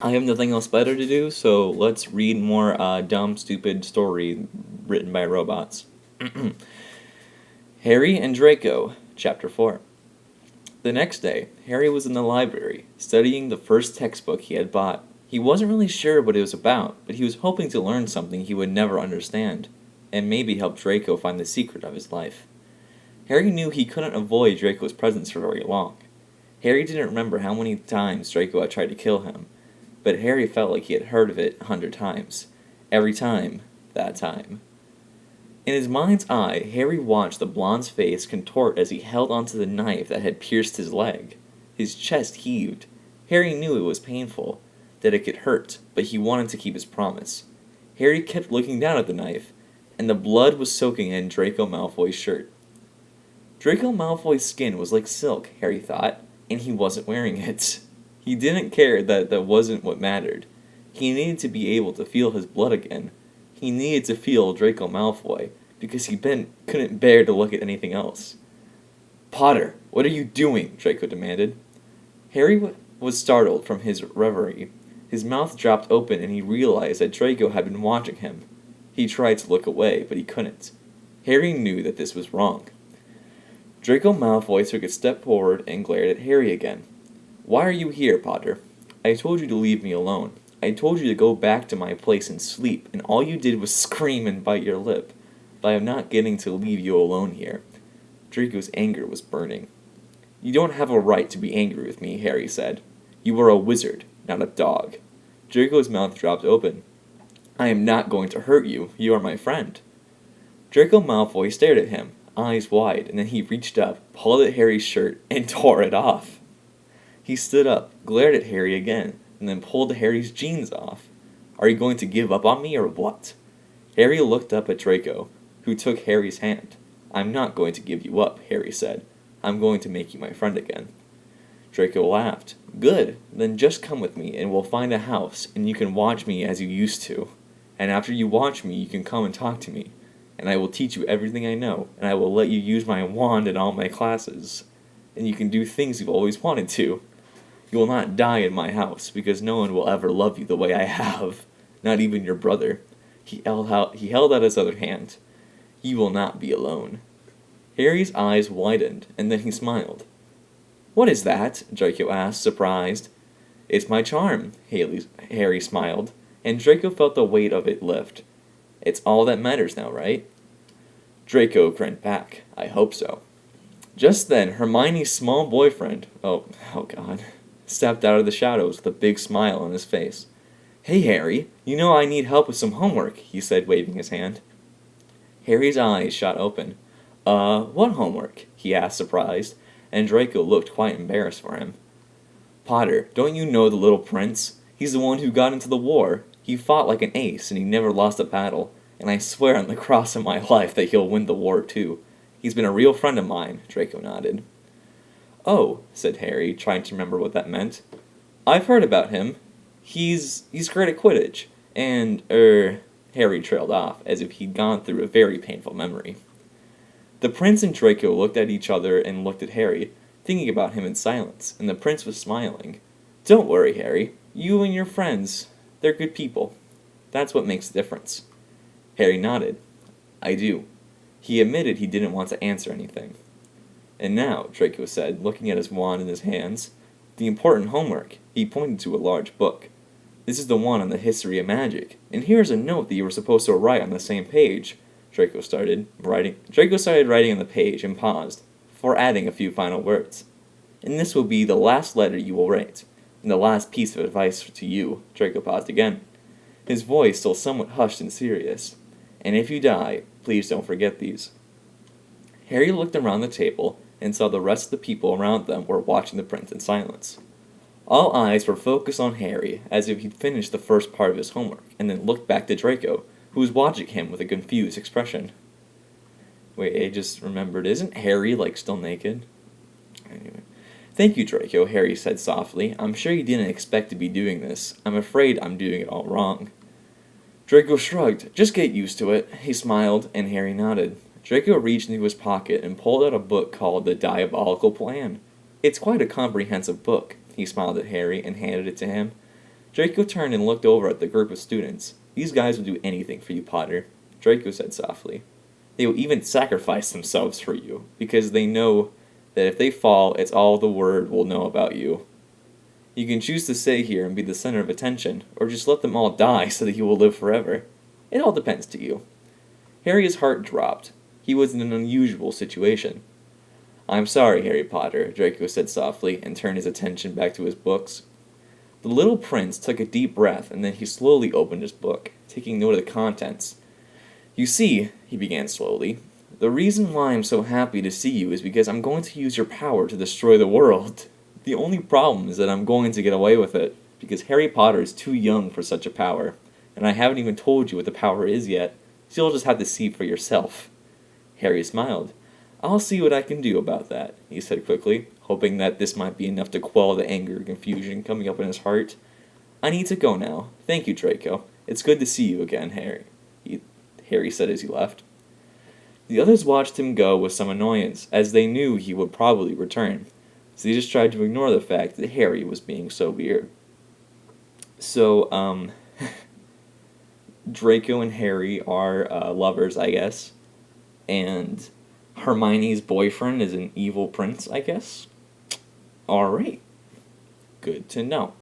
I have nothing else better to do, so let's read more dumb, stupid story written by robots. Harry and Draco, Chapter 4. The next day, Harry was in the library, studying the first textbook he had bought. He wasn't really sure what it was about, but he was hoping to learn something he would never understand, and maybe help Draco find the secret of his life. Harry knew he couldn't avoid Draco's presence for very long. Harry didn't remember how many times Draco had tried to kill him, but Harry felt like he had heard of it 100 times. Every time, that time. In his mind's eye, Harry watched the blonde's face contort as he held onto the knife that had pierced his leg. His chest heaved. Harry knew it was painful, that it could hurt, but he wanted to keep his promise. Harry kept looking down at the knife, and the blood was soaking in Draco Malfoy's shirt. Draco Malfoy's skin was like silk, Harry thought, and he wasn't wearing it. He didn't care that wasn't what mattered. He needed to be able to feel his blood again. He needed to feel Draco Malfoy, because he couldn't bear to look at anything else. "Potter, what are you doing?" Draco demanded. Harry was startled from his reverie. His mouth dropped open and he realized that Draco had been watching him. He tried to look away, but he couldn't. Harry knew that this was wrong. Draco Malfoy took a step forward and glared at Harry again. "Why are you here, Potter? I told you to leave me alone. I told you to go back to my place and sleep, and all you did was scream and bite your lip. But I am not getting to leave you alone here." Draco's anger was burning. "You don't have a right to be angry with me," Harry said. "You are a wizard, not a dog." Draco's mouth dropped open. "I am not going to hurt you. You are my friend." Draco Malfoy stared at him, eyes wide, and then he reached up, pulled at Harry's shirt, and tore it off. He stood up, glared at Harry again, and then pulled Harry's jeans off. "Are you going to give up on me, or what?" Harry looked up at Draco, who took Harry's hand. "I'm not going to give you up," Harry said. "I'm going to make you my friend again." Draco laughed. "Good, then just come with me, and we'll find a house, and you can watch me as you used to. And after you watch me, you can come and talk to me. And I will teach you everything I know, and I will let you use my wand in all my classes. And you can do things you've always wanted to. You will not die in my house, because no one will ever love you the way I have. Not even your brother." He held out his other hand. "You will not be alone." Harry's eyes widened, and then he smiled. "What is that?" Draco asked, surprised. "It's my charm," Harry smiled, and Draco felt the weight of it lift. "It's all that matters now, right?" Draco grinned back. "I hope so." Just then, Hermione's small boyfriend, oh God, stepped out of the shadows with a big smile on his face. "Hey, Harry, you know I need help with some homework," he said, waving his hand. Harry's eyes shot open. What homework?" he asked, surprised, and Draco looked quite embarrassed for him. "Potter, don't you know the little prince? He's the one who got into the war. He fought like an ace, and he never lost a battle, and I swear on the cross of my life that he'll win the war too. He's been a real friend of mine," Draco nodded. "Oh," said Harry, trying to remember what that meant. "I've heard about him. He's great at Quidditch, and, Harry trailed off, as if he'd gone through a very painful memory. The prince and Draco looked at each other and looked at Harry, thinking about him in silence, and the prince was smiling. "Don't worry, Harry. You and your friends, they're good people. That's what makes the difference." Harry nodded. "I do." He admitted he didn't want to answer anything. "And now," Draco said, looking at his wand in his hands, "the important homework." He pointed to a large book. "This is the one on the history of magic, and here's a note that you were supposed to write on the same page." Draco started writing on the page and paused, before adding a few final words. "And this will be the last letter you will write, and the last piece of advice to you." Draco paused again, his voice still somewhat hushed and serious. "And if you die, please don't forget these." Harry looked around the table and saw the rest of the people around them were watching the prince in silence. All eyes were focused on Harry, as if he'd finished the first part of his homework, and then looked back to Draco, who was watching him with a confused expression. Wait, I just remembered, isn't Harry, still naked? Anyway. "Thank you, Draco," Harry said softly. "I'm sure you didn't expect to be doing this. I'm afraid I'm doing it all wrong." Draco shrugged. "Just get used to it." He smiled, and Harry nodded. Draco reached into his pocket and pulled out a book called The Diabolical Plan. "It's quite a comprehensive book." He smiled at Harry and handed it to him. Draco turned and looked over at the group of students. "These guys will do anything for you, Potter," Draco said softly. "They will even sacrifice themselves for you, because they know that if they fall, it's all the word will know about you. You can choose to stay here and be the center of attention, or just let them all die so that you will live forever. It all depends to you." Harry's heart dropped. He was in an unusual situation. "I'm sorry, Harry Potter," Draco said softly, and turned his attention back to his books. The little prince took a deep breath, and then he slowly opened his book, taking note of the contents. "You see," he began slowly, "the reason why I'm so happy to see you is because I'm going to use your power to destroy the world. The only problem is that I'm going to get away with it, because Harry Potter is too young for such a power, and I haven't even told you what the power is yet, so you'll just have to see for yourself." Harry smiled. "I'll see what I can do about that," he said quickly, hoping that this might be enough to quell the anger and confusion coming up in his heart. "I need to go now. Thank you, Draco. It's good to see you again, Harry said as he left. The others watched him go with some annoyance, as they knew he would probably return, so they just tried to ignore the fact that Harry was being so weird. So, Draco and Harry are lovers, I guess, and Hermione's boyfriend is an evil prince, I guess. Alright, good to know.